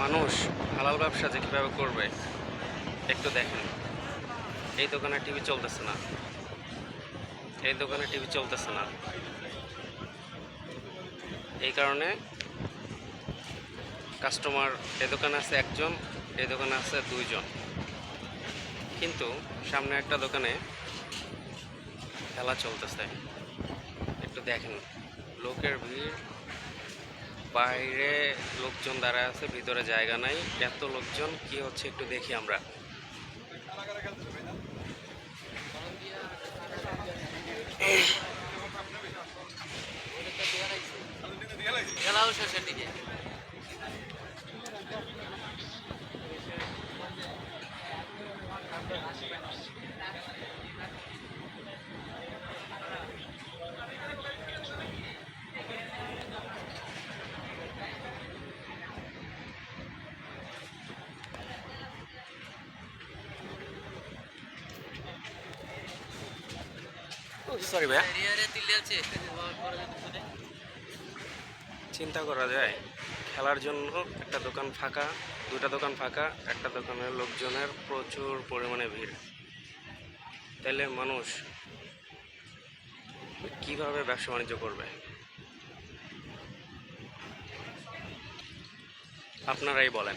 মানুষ হালাল ব্যবসা যে কীভাবে করবে একটু দেখেন। এই দোকানে টিভি চলতেছে না, এই দোকানে টিভি চলতেছে না, এই কারণে কাস্টমার এই দোকানে আছে একজন, এই দোকানে আছে দুইজন, কিন্তু সামনে একটা দোকানে খেলা চলতেছে। একটু দেখেন, লোকের ভিড়, বাইরে লোকজন দাঁড়ায় আছে, ভিতরে জায়গা নাই, এত লোকজন কি হচ্ছে একটু দেখি আমরা। শেষের দিকে সরি ভাই, আছে। চিন্তা করা যায় খেলার জন্য একটা দোকান ফাঁকা, দুটা দোকান ফাঁকা, একটা দোকানের লোকজনের প্রচুর পরিমাণে ভিড়, তাহলে মানুষ কিভাবে ব্যবসা বাণিজ্য করবে? আপনারাই বলেন।